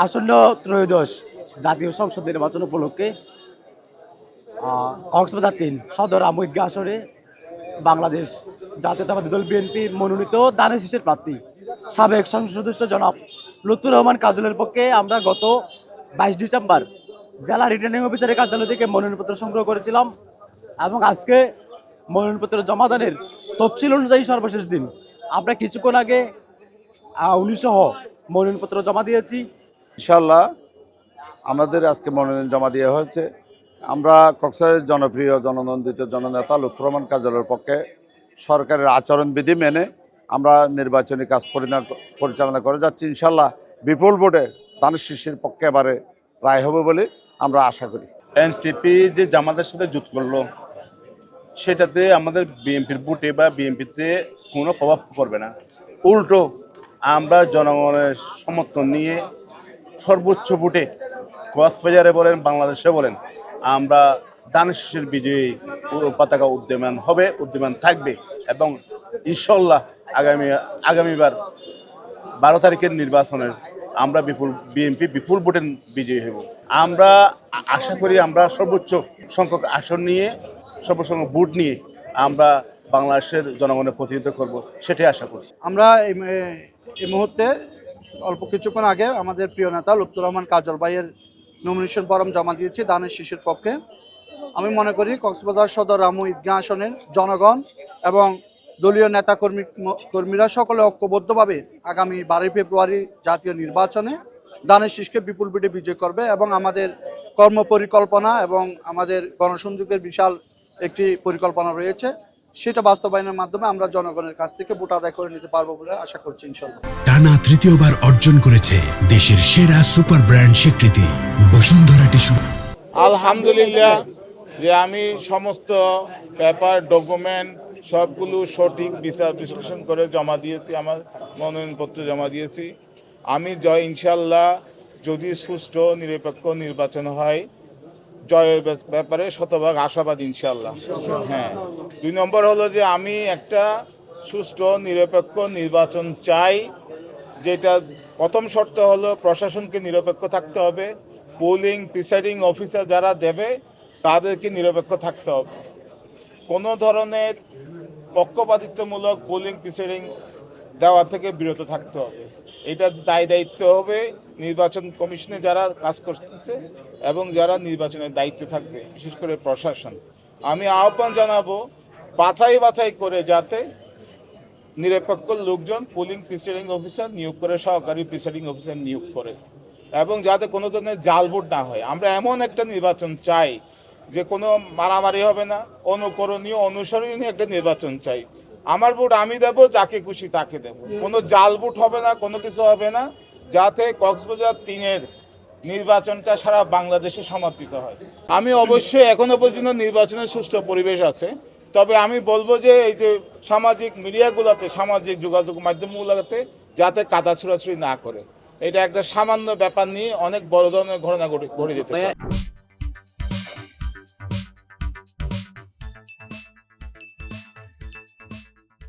আসন্ন ত্রয়োদশ জাতীয় সংসদ নির্বাচন উপলক্ষে কক্সবাজার ৩ সদর আমইদগা আসনে বাংলাদেশ জাতীয়তাবাদী দল বিএনপি মনোনীত দানের শীষের প্রার্থী সাবেক সংসদ সদস্য জনাব লুৎফুর রহমান কাজলের পক্ষে আমরা গত 22 ডিসেম্বর জেলা রিটার্নিং অফিসারের কার্যালয় থেকে মনোনয়নপত্র সংগ্রহ করেছিলাম এবং আজকে মনোনয়নপত্র জমাদানের তফসিল অনুযায়ী সর্বশেষ দিন। আমরা কিছুক্ষণ আগে 19 মনোনয়নপত্র জমা দিয়েছি। ইনশাল্লাহ আমাদের আজকে মনোনয়ন জমা দেওয়া হয়েছে। আমরা কক্সবাজারের জনপ্রিয় জননন্দিত জননেতা লুৎফুর রহমান কাজলের পক্ষে সরকারের আচরণবিধি মেনে আমরা নির্বাচনী কাজ পরিচালনা করে যাচ্ছি। ইনশাল্লাহ বিপুল ভোটে দানের শীষের পক্ষে এবারে রায় হবে বলে আমরা আশা করি। এনসিপি যে জামাতের সাথে জোট করলো সেটাতে আমাদের বিএনপির ভোটে বা বিএনপিতে কোনো প্রভাব পড়বে না। উল্টো আমরা জনগণের সমর্থন নিয়ে সর্বোচ্চ ভোটে কক্সবাজারে বলেন বাংলাদেশে বলেন আমরা দানের শীষের বিজয়ী পতাকা উদ্যমান থাকবে এবং ইনশাল্লাহ আগামীবার 12 তারিখের নির্বাচনের আমরা বিএনপি বিপুল ভোটে বিজয়ী হব। আমরা আশা করি আমরা সর্বোচ্চ সংখ্যক আসন নিয়ে সর্বোচ্চ ভোট নিয়ে আমরা বাংলাদেশের জনগণের প্রতিনিধিত্ব করব, সেটাই আশা করছি। আমরা এই মুহূর্তে অল্প কিছুক্ষণ আগে আমাদের প্রিয় নেতা লুৎফুর রহমান কাজল ভাইয়ের নমিনেশন ফরম জমা দিয়েছি দানের শীষের পক্ষে। আমি মনে করি কক্সবাজার সদর রামু ঈদগাহ আসনের জনগণ এবং দলীয় নেতা কর্মীরা সকলে ঐক্যবদ্ধভাবে আগামী 12 ফেব্রুয়ারি জাতীয় নির্বাচনে দানের শীষকে বিপুল ভোটে বিজয় করবে এবং আমাদের কর্মপরিকল্পনা এবং আমাদের গণসংযোগের বিশাল একটি পরিকল্পনা রয়েছে, সেটা বাস্তবায়নের মাধ্যমে আমরা জনগণের কাছ থেকে ভোট আদায় করে নিতে পারবো বলে আশা করছি ইনশাআল্লাহ। টানা তৃতীয়বার অর্জন করেছে দেশের সেরা সুপার ব্র্যান্ড স্বীকৃতি বসুন্ধরা টিস্যু। আলহামদুলিল্লাহ যে আমি সমস্ত পেপার ডকুমেন্ট সবগুলো সঠিক বিশ্লেষণ করে জমা দিয়েছি, আমার মনোনয়নপত্র জমা দিয়েছি। আমি ইনশাল্লাহ যদি সুষ্ঠু নিরপেক্ষ নির্বাচন হয় জয়ের ব্যাপারে শতভাগ আশাবাদ ইনশাল্লাহ। হ্যাঁ, 2 নম্বর হলো যে আমি একটা সুষ্ঠু নিরপেক্ষ নির্বাচন চাই, যেটা প্রথম শর্ত হলো প্রশাসনকে নিরপেক্ষ থাকতে হবে, পোলিং প্রিসাইডিং অফিসার যারা দেবে তাদেরকে নিরপেক্ষ থাকতে হবে, কোনো ধরনের পক্ষপাতিত্বমূলক পোলিং প্রিসাইডিং দেওয়া থেকে বিরত থাকতে হবে। এটা দায়িত্ব হবে নির্বাচন কমিশনে যারা কাজ করতেছে এবং যারা নির্বাচনের দায়িত্বে থাকবে, বিশেষ করে প্রশাসন। আমি আহ্বান জানাবো বাছাই করে যাতে নিরপেক্ষ লোকজন পোলিং প্রিসাইডিং অফিসার নিয়োগ করে, সহকারী প্রিসাইডিং অফিসার নিয়োগ করে, এবং যাতে কোনো ধরনের জাল ভোট না হয়। আমরা এমন একটা নির্বাচন চাই যে কোনো মারামারি হবে না, অনুকরণীয় অনুসরণীয় একটা নির্বাচন চাই। আমার ভোট আমি দেব, যাকে খুশি তাকে দেব, কোনো জাল ভোট হবে না, কোনো কিছু হবে না, যাতে কক্সবাজার 3-এর নির্বাচনটা সারা বাংলাদেশে সমর্থিত হয়। আমি অবশ্যই এখনো পর্যন্ত নির্বাচনের সুষ্ঠু পরিবেশ আছে, তবে আমি বলবো যে এই যে সামাজিক মিডিয়াগুলোতে, সামাজিক যোগাযোগ মাধ্যমগুলোতে যাতে কাদা ছোড়াছুড়ি না করে, এটা একটা সামান্য ব্যাপার নিয়ে অনেক বড় ধরনের ঘটনা ঘটে যেতে পারে।